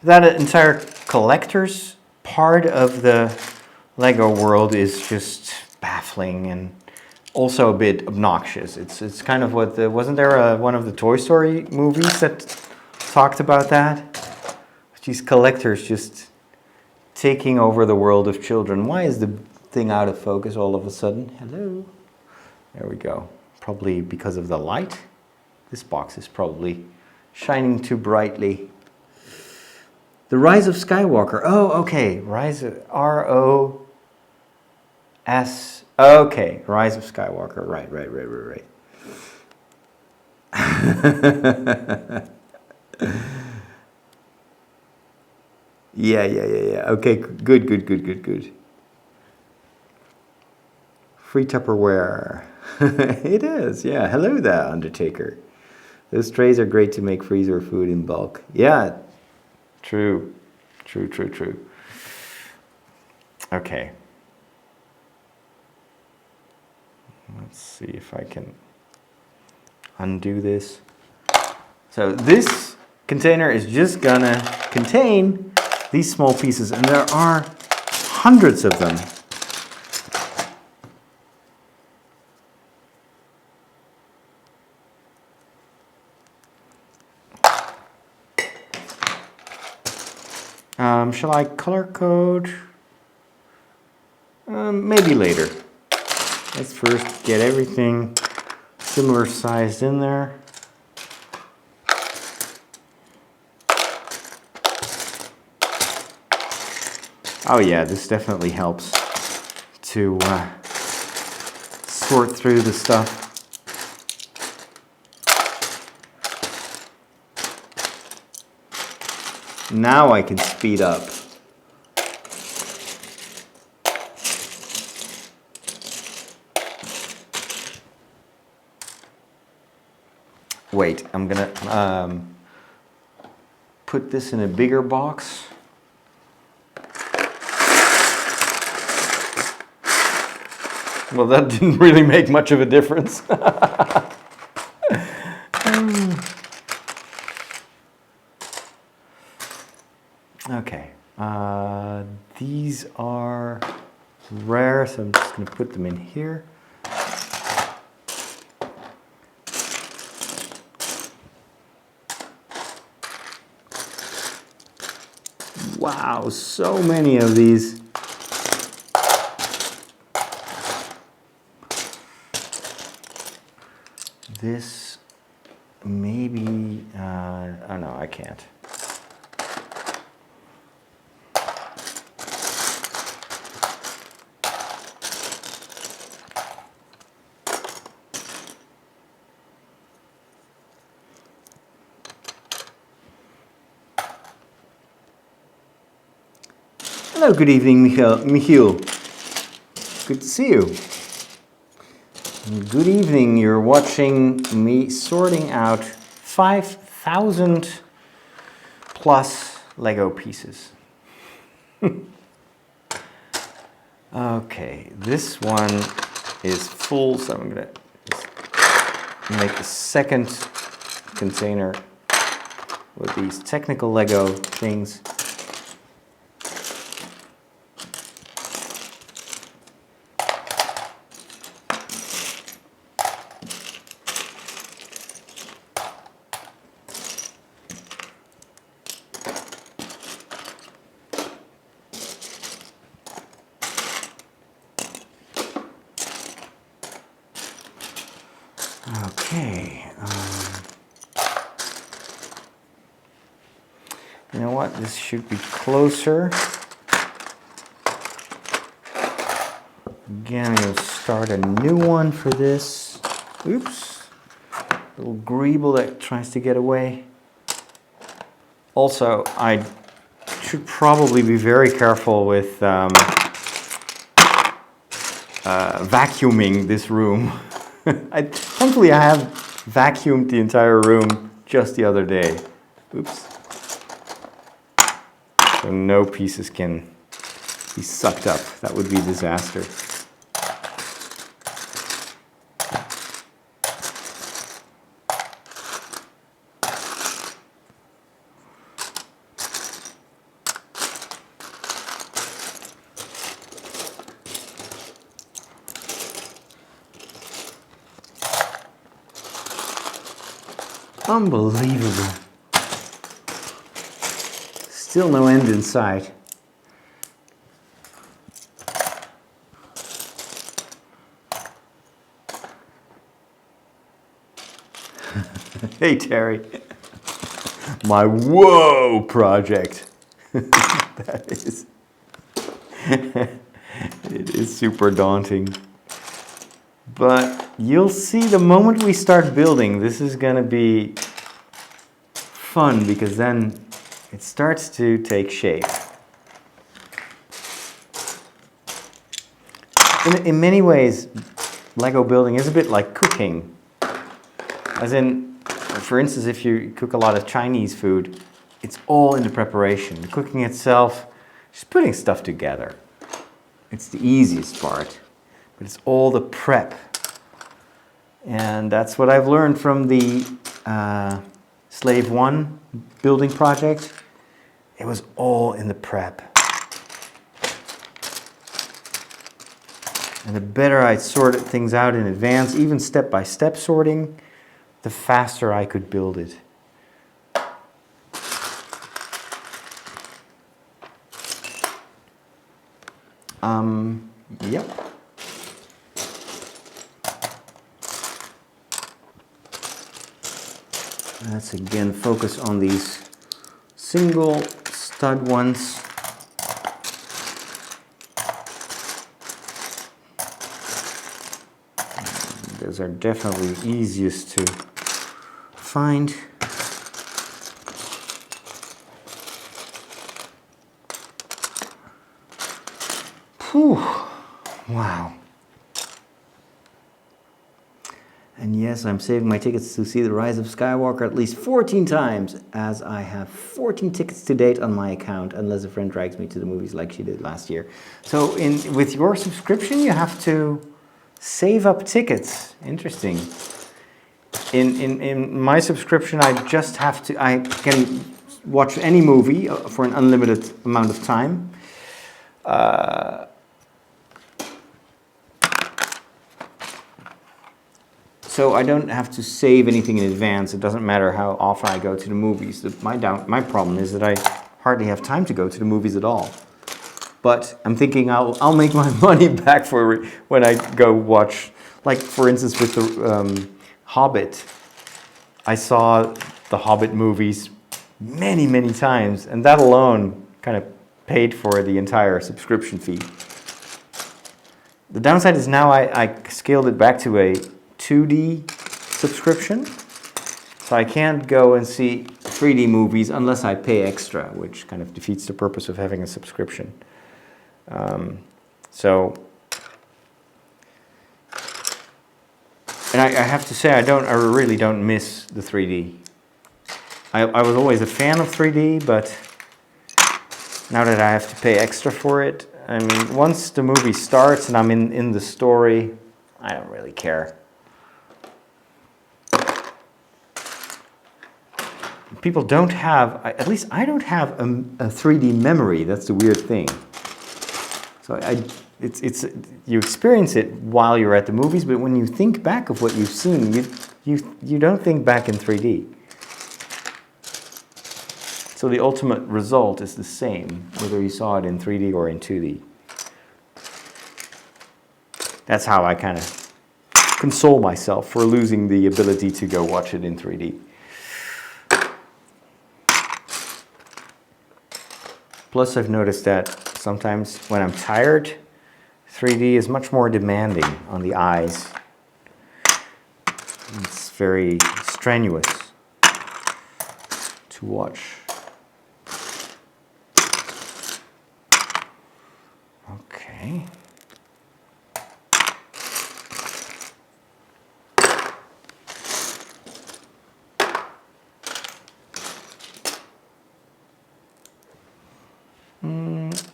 That entire collector's part of the Lego world is just baffling and also a bit obnoxious. It's kind of what wasn't there one of the Toy Story movies that talked about that? These collectors just taking over the world of children. Why is the thing out of focus all of a sudden? Hello. There we go. Probably because of the light. This box is probably shining too brightly. The Rise of Skywalker. Oh, okay. Rise of R-O-S. Okay. Rise of Skywalker. Right. Yeah. Okay, good. Free Tupperware. It is, yeah. Hello there, Undertaker. Those trays are great to make freezer food in bulk. Yeah. True. Okay. Let's see if I can undo this. So this container is just gonna contain these small pieces, and there are hundreds of them. Shall I color code? Maybe later. Let's first get everything similar sized in there. Oh yeah, this definitely helps to sort through the stuff. Now I can speed up. Wait, I'm gonna put this in a bigger box. Well, that didn't really make much of a difference. Okay, these are rare, so I'm just going to put them in here. Wow, so many of these. This maybe, oh no, I can't. Hello, good evening, Michiel. Good to see you. Good evening, you're watching me sorting out 5,000 plus Lego pieces. Okay, this one is full, so I'm gonna just make a second container with these technical Lego things. Okay, you know what, this should be closer. Again, I'm going to start a new one for this. Oops, little greeble that tries to get away. Also, I should probably be very careful with vacuuming this room. Thankfully, I have vacuumed the entire room just the other day. Oops. So no pieces can be sucked up. That would be a disaster. Unbelievable. Still no end in sight. Hey Terry. My whoa project. That is. It is super daunting. But you'll see the moment we start building, this is going to be fun because then it starts to take shape. In many ways, Lego building is a bit like cooking. As in, for instance, if you cook a lot of Chinese food, it's all in the preparation. The cooking itself, just putting stuff together. It's the easiest part. But it's all the prep And that's what I've learned from the Slave 1 building project. It was all in the prep. And the better I sorted things out in advance, even step-by-step sorting, the faster I could build it. Yep. Let's again focus on these single stud ones. Those are definitely easiest to find. Whew. Wow. And yes, I'm saving my tickets to see The Rise of Skywalker at least 14 times, as I have 14 tickets to date on my account, unless a friend drags me to the movies like she did last year. So with your subscription, you have to save up tickets. Interesting. In my subscription, I can watch any movie for an unlimited amount of time. So I don't have to save anything in advance. It doesn't matter how often I go to the movies. My problem is that I hardly have time to go to the movies at all. But I'm thinking I'll make my money back for when I go watch, like for instance with the Hobbit. I saw the Hobbit movies many, many times, and that alone kind of paid for the entire subscription fee. The downside is now I scaled it back to a 2D subscription, so I can't go and see 3D movies unless I pay extra, which kind of defeats the purpose of having a subscription. And I have to say I really don't miss the 3D. I was always a fan of 3D, but now that I have to pay extra for it, I mean, once the movie starts and I'm in the story, I don't really care. People don't have, at least I don't have a 3D memory. That's the weird thing. So you experience it while you're at the movies, but when you think back of what you've seen, you don't think back in 3D. So the ultimate result is the same, whether you saw it in 3D or in 2D. That's how I kind of console myself for losing the ability to go watch it in 3D. Plus, I've noticed that sometimes when I'm tired, 3D is much more demanding on the eyes. It's very strenuous to watch. Okay.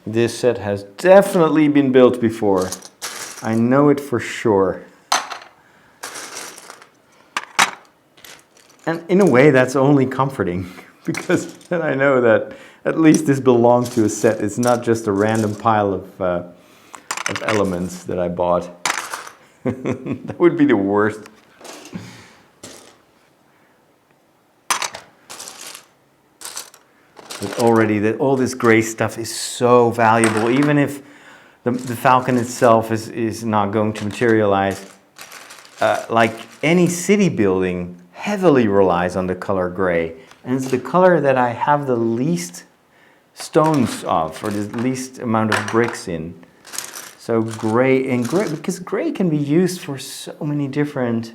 This set has definitely been built before. I know it for sure. And in a way, that's only comforting, because then I know that at least this belongs to a set. It's not just a random pile of elements that I bought. That would be the worst. But already, all this gray stuff is so valuable. Even if the Falcon itself is not going to materialize, like any city building heavily relies on the color gray. And it's the color that I have the least stones of, or the least amount of bricks in. So gray, because gray can be used for so many different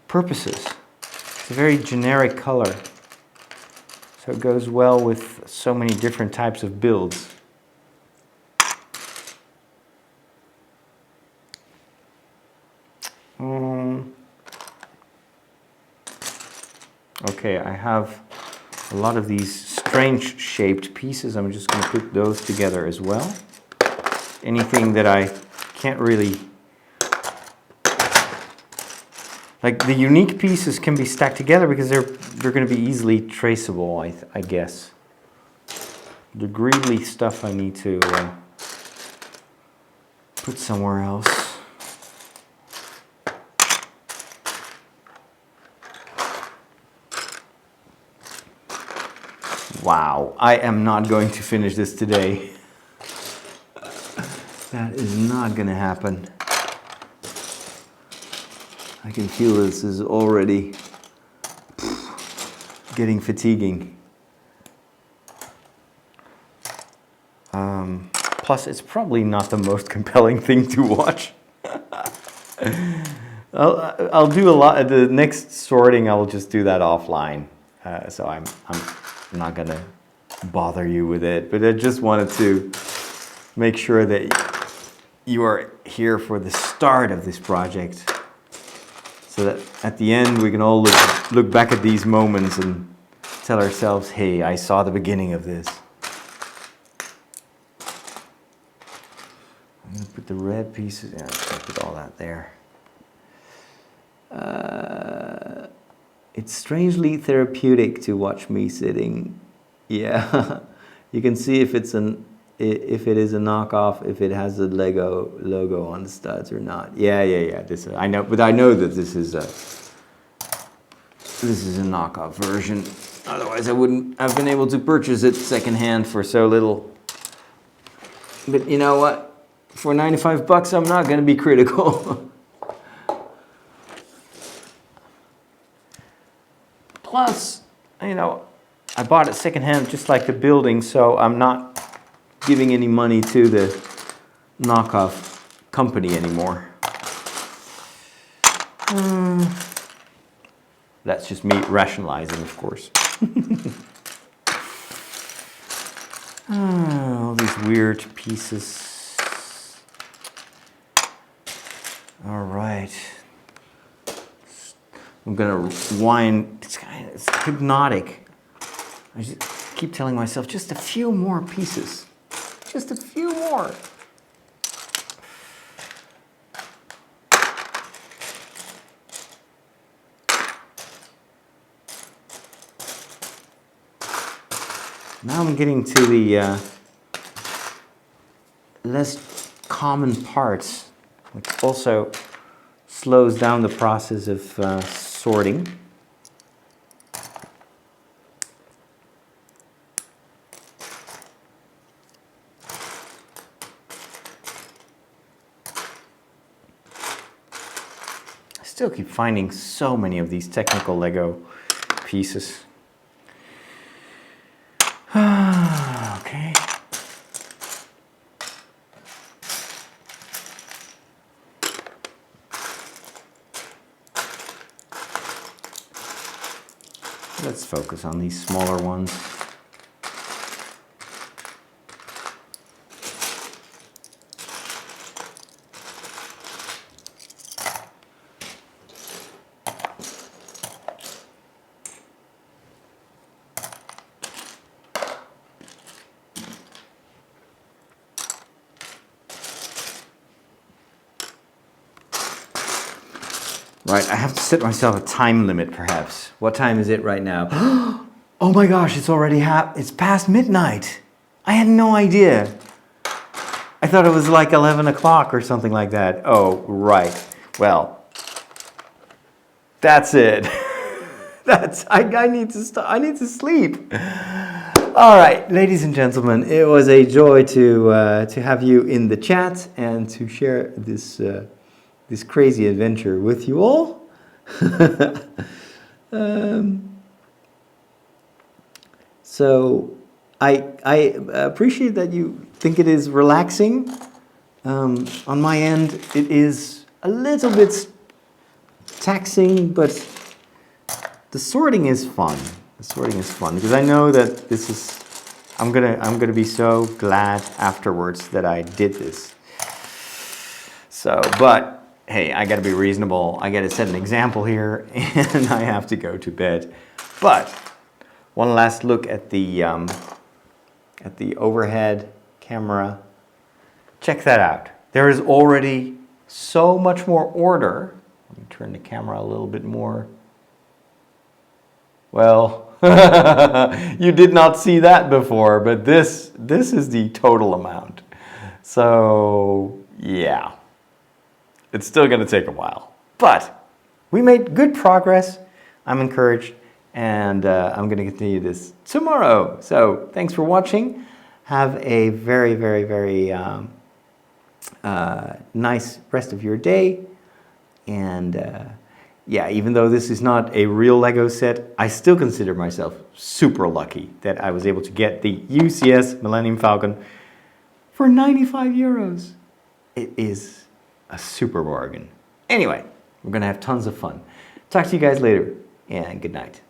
purposes. It's a very generic color, so it goes well with so many different types of builds. Okay, I have a lot of these strange shaped pieces. I'm just going to put those together as well. anything that I can't really... Like the unique pieces can be stacked together because they're going to be easily traceable, I guess. The greedly stuff I need to put somewhere else. Wow, I am not going to finish this today. That is not going to happen. I can feel this is already getting fatiguing. Plus, it's probably not the most compelling thing to watch. I'll do a lot. The next sorting, I'll just do that offline. So I'm not gonna bother you with it. But I just wanted to make sure that you are here for the start of this project, so that at the end we can all look back at these moments and tell ourselves, hey, I saw the beginning of this. I'm going to put the red pieces, yeah, I'm going to put all that there. It's strangely therapeutic to watch me sitting. Yeah, you can see if it is a knockoff, if it has the Lego logo on the studs or not. Yeah. This I know, but I know that this is a knockoff version. Otherwise, I wouldn't have been able to purchase it secondhand for so little. But you know what? For $95, I'm not going to be critical. Plus, you know, I bought it secondhand just like the building, so I'm not giving any money to the knockoff company anymore. That's just me rationalizing, of course. All these weird pieces. All right. I'm gonna wind. It's hypnotic. I just keep telling myself just a few more pieces. Just a few more. Now I'm getting to the less common parts, which also slows down the process of sorting. I still keep finding so many of these technical Lego pieces. Okay. Let's focus on these smaller ones. Right, I have to set myself a time limit, perhaps. What time is it right now? Oh my gosh, it's already it's past midnight. I had no idea. I thought it was like 11 o'clock or something like that. Oh, right. Well, that's it. I need to stop. I need to sleep. All right, ladies and gentlemen, it was a joy to have you in the chat and to share this crazy adventure with you all. So I appreciate that you think it is relaxing. On my end, it is a little bit taxing, but the sorting is fun. The sorting is fun because I know that this is. I'm gonna be so glad afterwards that I did this. So, but. Hey, I gotta be reasonable. I gotta set an example here, and I have to go to bed. But one last look at the overhead camera. check that out. There is already so much more order. Let me turn the camera a little bit more. Well, you did not see that before, but this is the total amount. So, yeah. It's still going to take a while. But we made good progress. I'm encouraged, and I'm going to continue this tomorrow. So, thanks for watching. Have a very, very, very nice rest of your day. And yeah, even though this is not a real Lego set, I still consider myself super lucky that I was able to get the UCS Millennium Falcon for 95 euros. It is a super bargain. Anyway, we're going to have tons of fun. Talk to you guys later, and good night.